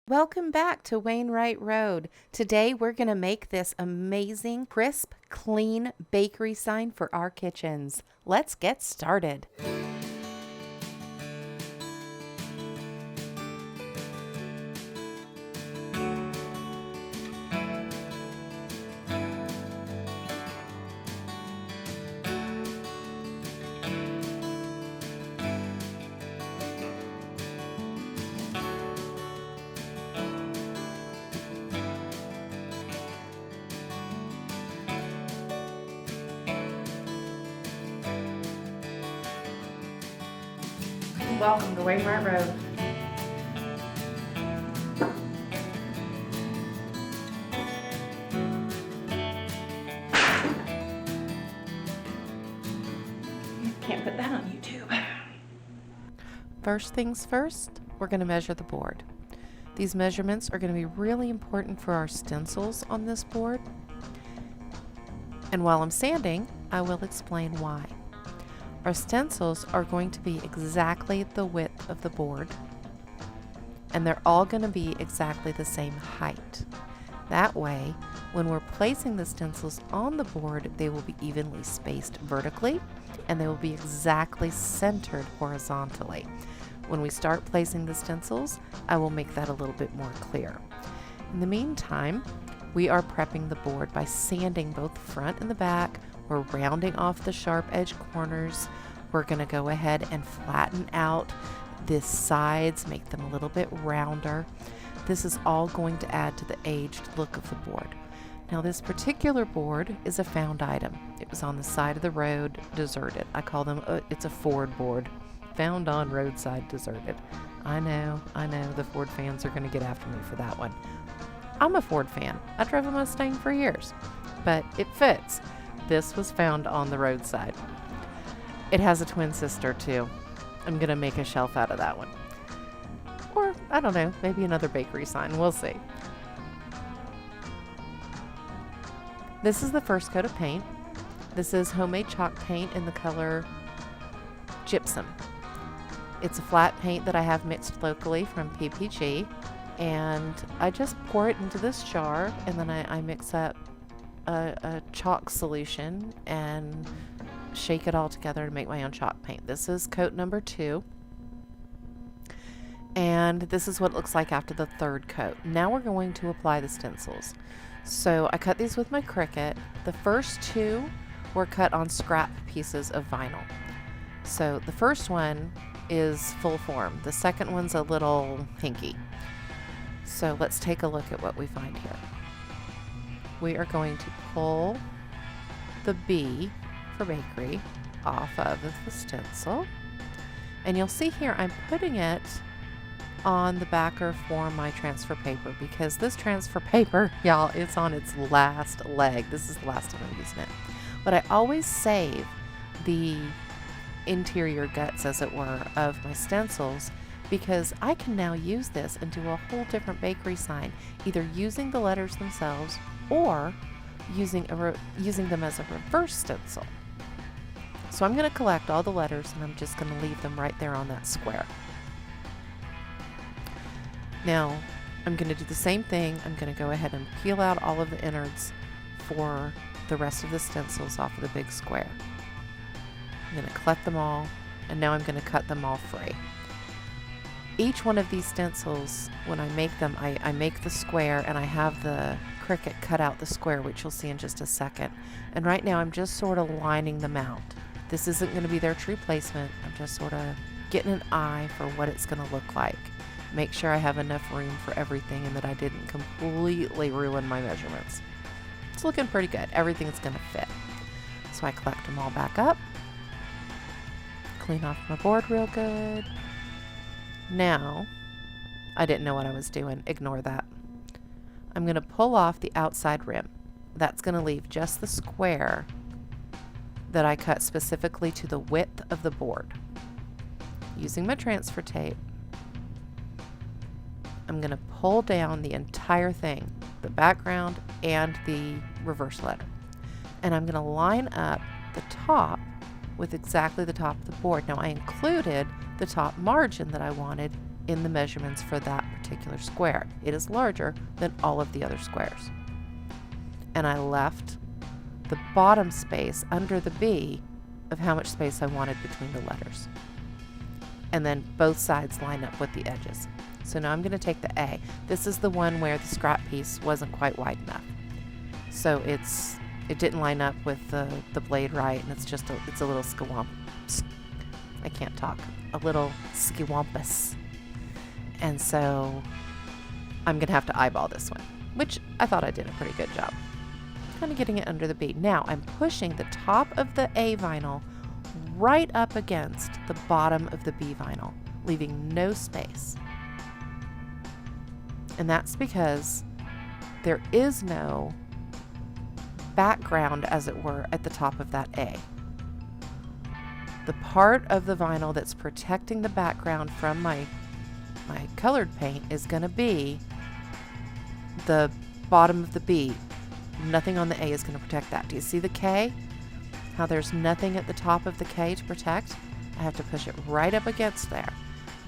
Welcome back to Wainwright Road. Today we're going to make this amazing, crisp, clean bakery sign for our kitchens. Let's get started. Welcome to Wainwright Road. Can't put that on YouTube. First things first, we're going to measure the board. These measurements are going to be really important for our stencils on this board. And while I'm sanding, I will explain why. Our stencils are going to be exactly the width of the board, and they're all going to be exactly the same height. That way, when we're placing the stencils on the board, they will be evenly spaced vertically, and they will be exactly centered horizontally. When we start placing the stencils, I will make that a little bit more clear. In the meantime, we are prepping the board by sanding both the front and the back. We're rounding off the sharp edge corners. We're going to go ahead and flatten out the sides, make them a little bit rounder. This is all going to add to the aged look of the board. Now, this particular board is a found item. It was on the side of the road, deserted. I call them, it's a F.O.R.D board, found on Roadside Deserted. I know, the F.O.R.D fans are going to get after me for that one. I'm a F.O.R.D fan. I drove a Mustang for years, but it fits. This was found on the roadside. It has a twin sister too. I'm gonna make a shelf out of that one. Or, I don't know, maybe another bakery sign, we'll see. This is the first coat of paint. This is homemade chalk paint in the color gypsum. It's a flat paint that I have mixed locally from PPG, and I just pour it into this jar, and then I mix up a chalk solution and shake it all together to make my own chalk paint. This is coat number 2, and this is what it looks like after the third coat. Now we're going to apply the stencils. So I cut these with my Cricut. The first 2 were cut on scrap pieces of vinyl. So the first one is full form. The second one's a little hinky. So let's take a look at what we find here. We are going to pull the B for bakery off of the stencil. And you'll see here I'm putting it on the backer for my transfer paper, because this transfer paper, y'all, it's on its last leg. This is the last time I'm using it. But I always save the interior guts, as it were, of my stencils, because I can now use this and do a whole different bakery sign, either using the letters themselves or using them as a reverse stencil. So I'm going to collect all the letters, and I'm just going to leave them right there on that square. Now I'm going to do the same thing. I'm going to go ahead and peel out all of the innards for the rest of the stencils off of the big square. I'm going to collect them all, and now I'm going to cut them all free. Each one of these stencils, when I make them, I make the square, and I have the Cricut cut out the square, which you'll see in just a second. And right now I'm just sort of lining them out. This isn't going to be their true placement. I'm just sort of getting an eye for what it's going to look like. Make sure I have enough room for everything and that I didn't completely ruin my measurements. It's looking pretty good. Everything's going to fit. So I collect them all back up. Clean off my board real good. Now, I didn't know what I was doing. Ignore that. I'm going to pull off the outside rim. That's going to leave just the square that I cut specifically to the width of the board. Using my transfer tape, I'm going to pull down the entire thing, the background and the reverse letter. And I'm going to line up the top with exactly the top of the board. Now I included the top margin that I wanted in the measurements for that particular square. It is larger than all of the other squares. And I left the bottom space under the B of how much space I wanted between the letters. And then both sides line up with the edges. So now I'm going to take the A. This is the one where the scrap piece wasn't quite wide enough. So it didn't line up with the blade right, and it's a little skawamp. I can't talk. A little skiwampus. And so I'm going to have to eyeball this one, which I thought I did a pretty good job. Kind of getting it under the B. Now I'm pushing the top of the A vinyl right up against the bottom of the B vinyl, leaving no space. And that's because there is no background, as it were, at the top of that A. The part of the vinyl that's protecting the background from my colored paint is going to be the bottom of the B. Nothing on the A is going to protect that. Do you see the K? How there's nothing at the top of the K to protect? I have to push it right up against there.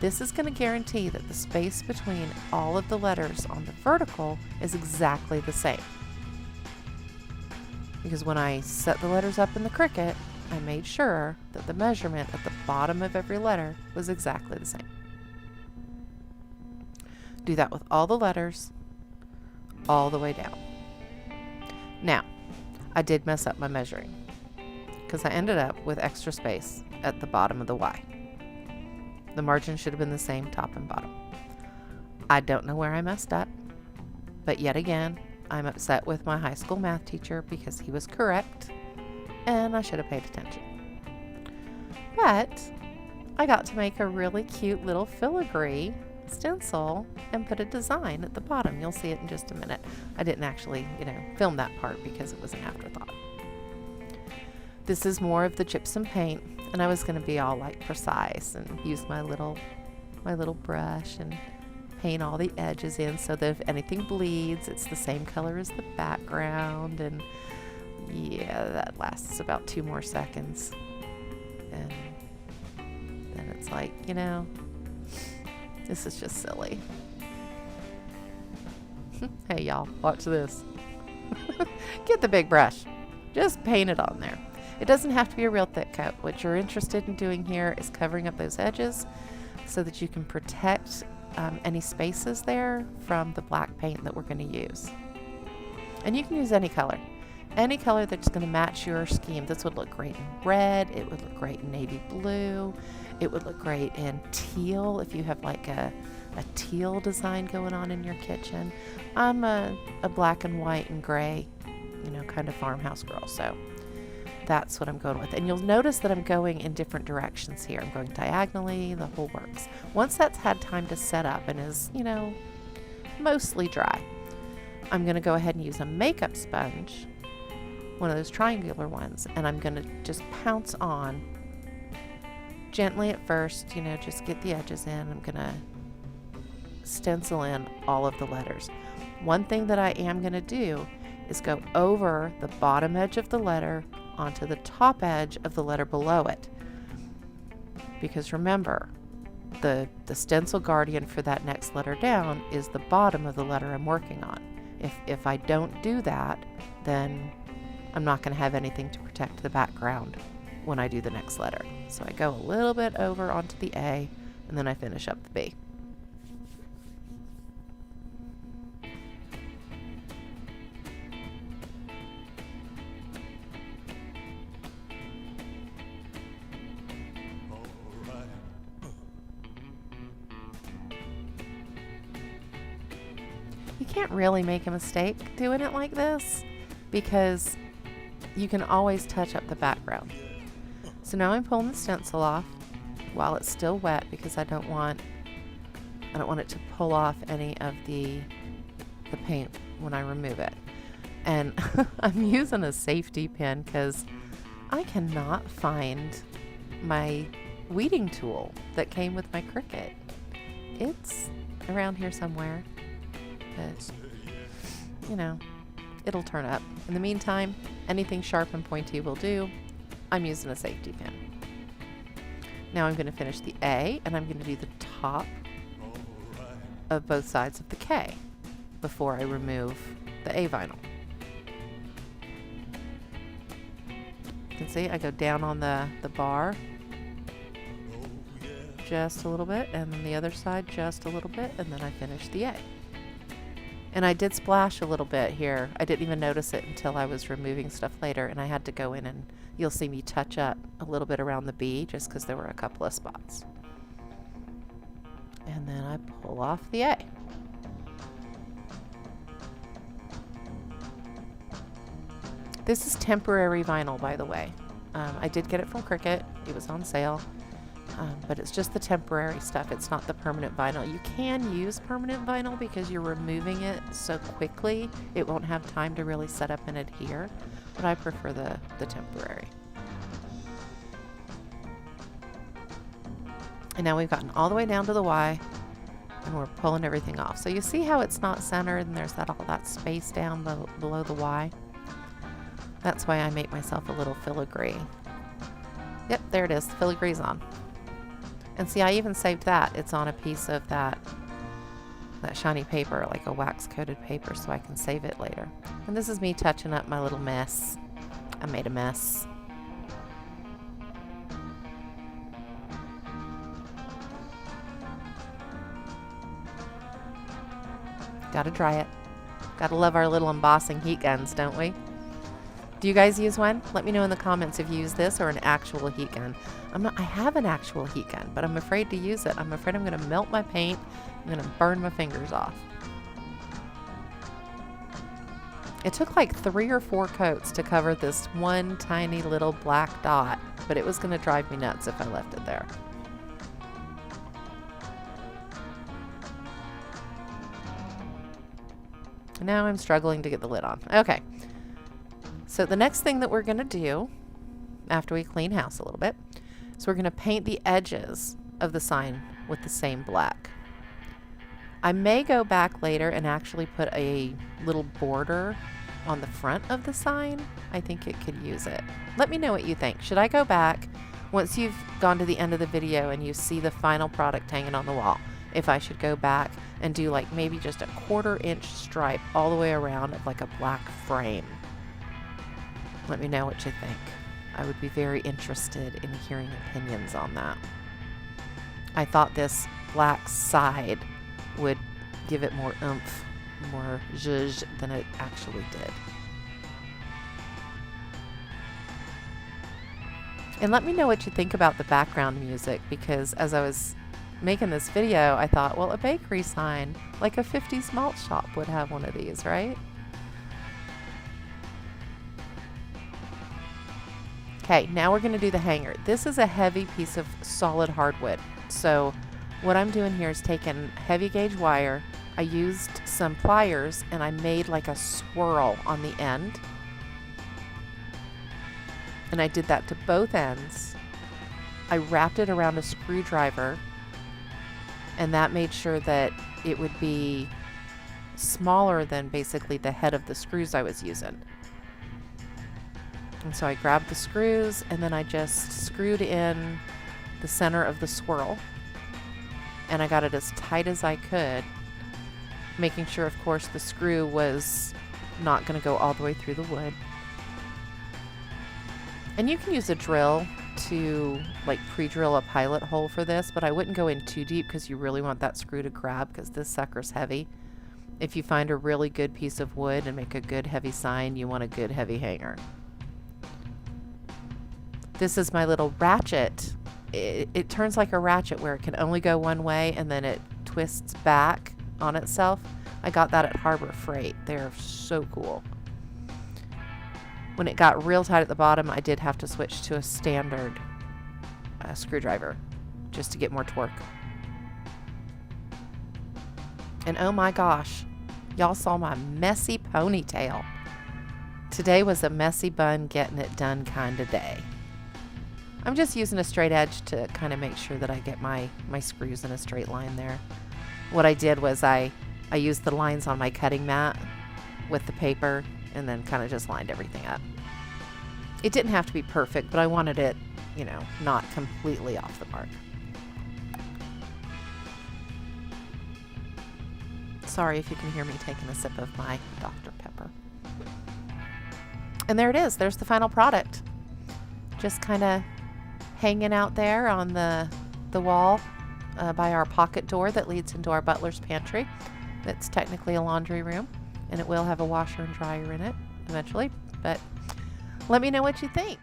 This is going to guarantee that the space between all of the letters on the vertical is exactly the same. Because when I set the letters up in the Cricut, I made sure that the measurement at the bottom of every letter was exactly the same. Do that with all the letters, all the way down. Now, I did mess up my measuring, because I ended up with extra space at the bottom of the Y. The margin should have been the same top and bottom. I don't know where I messed up, but yet again, I'm upset with my high school math teacher because he was correct, and I should have paid attention. But I got to make a really cute little filigree stencil and put a design at the bottom. You'll see it in just a minute. I didn't actually, film that part because it was an afterthought. This is more of the gypsum paint, and I was going to be all precise and use my little brush and paint all the edges in so that if anything bleeds, it's the same color as the background. And yeah, that lasts about 2 more seconds. And then it's this is just silly. Hey y'all, watch this. Get the big brush. Just paint it on there. It doesn't have to be a real thick coat. What you're interested in doing here is covering up those edges so that you can protect any spaces there from the black paint that we're going to use. And you can use any color. Any color that's going to match your scheme. This would look great in red. It would look great in navy blue. It would look great in teal if you have a teal design going on in your kitchen. I'm a black and white and gray, kind of farmhouse girl. So that's what I'm going with. And you'll notice that I'm going in different directions here. I'm going diagonally, the whole works. Once that's had time to set up and is, mostly dry, I'm going to go ahead and use a makeup sponge, one of those triangular ones, and I'm going to just pounce on gently at first, just get the edges in. I'm going to stencil in all of the letters. One thing that I am going to do is go over the bottom edge of the letter onto the top edge of the letter below it. Because remember, the stencil guardian for that next letter down is the bottom of the letter I'm working on. If I don't do that, then I'm not going to have anything to protect the background when I do the next letter. So I go a little bit over onto the A, and then I finish up the B. You can't really make a mistake doing it like this because you can always touch up the background. So now I'm pulling the stencil off while it's still wet because I don't want it to pull off any of the paint when I remove it. And I'm using a safety pin because I cannot find my weeding tool that came with my Cricut. It's around here somewhere, but it'll turn up. In the meantime, anything sharp and pointy will do. I'm using a safety pin. Now I'm going to finish the A, and I'm going to do the top of both sides of the K before I remove the A vinyl. You can see I go down on the bar just a little bit, and then the other side just a little bit, and then I finish the A. And I did splash a little bit here. I didn't even notice it until I was removing stuff later, and I had to go in and you'll see me touch up a little bit around the B just because there were a couple of spots. And then I pull off the A. This is temporary vinyl, by the way. I did get it from Cricut. It was on sale. But it's just the temporary stuff. It's not the permanent vinyl. You can use permanent vinyl because you're removing it so quickly it won't have time to really set up and adhere, but I prefer the temporary. And now we've gotten all the way down to the Y and we're pulling everything off. So you see how it's not centered and there's all that space down below the Y? That's why I make myself a little filigree. Yep, there it is. The filigree's on. And see, I even saved that. It's on a piece of that shiny paper, like a wax-coated paper, so I can save it later. And this is me touching up my little mess. I made a mess. Gotta dry it. Gotta love our little embossing heat guns, don't we? Do you guys use one? Let me know in the comments if you use this or an actual heat gun. I have an actual heat gun, but I'm afraid to use it. I'm afraid I'm going to melt my paint. I'm going to burn my fingers off. It took like 3 or 4 coats to cover this one tiny little black dot, but it was going to drive me nuts if I left it there. Now I'm struggling to get the lid on. Okay. So the next thing that we're going to do after we clean house a little bit, so we're going to paint the edges of the sign with the same black. I may go back later and actually put a little border on the front of the sign. I think it could use it. Let me know what you think. Should I go back once you've gone to the end of the video and you see the final product hanging on the wall? If I should go back and do like maybe just a 1/4 inch stripe all the way around of like a black frame. Let me know what you think. I would be very interested in hearing opinions on that. I thought this black side would give it more oomph, more zhuzh than it actually did. And let me know what you think about the background music, because as I was making this video, I thought, well, a bakery sign, like a 50s malt shop would have one of these, right? Okay, now we're going to do the hanger. This is a heavy piece of solid hardwood. So what I'm doing here is taking heavy gauge wire. I used some pliers and I made like a swirl on the end. And I did that to both ends. I wrapped it around a screwdriver, and that made sure that it would be smaller than basically the head of the screws I was using. And so I grabbed the screws and then I just screwed in the center of the swirl, and I got it as tight as I could, making sure, of course, the screw was not going to go all the way through the wood. And you can use a drill to like pre-drill a pilot hole for this, but I wouldn't go in too deep because you really want that screw to grab, because this sucker's heavy. If you find a really good piece of wood and make a good heavy sign, you want a good heavy hanger. This is my little ratchet. It turns like a ratchet where it can only go one way and then it twists back on itself. I got that at Harbor Freight. They're so cool. When it got real tight at the bottom, I did have to switch to a standard screwdriver just to get more torque. And oh my gosh, y'all saw my messy ponytail. Today was a messy bun getting it done kind of day. I'm just using a straight edge to kind of make sure that I get my screws in a straight line there. What I did was I used the lines on my cutting mat with the paper and then kind of just lined everything up. It didn't have to be perfect, but I wanted it, you know, not completely off the mark. Sorry if you can hear me taking a sip of my Dr. Pepper. And there it is. There's the final product. Just kind of hanging out there on the wall by our pocket door that leads into our butler's pantry. That's technically a laundry room, and it will have a washer and dryer in it eventually. But let me know what you think.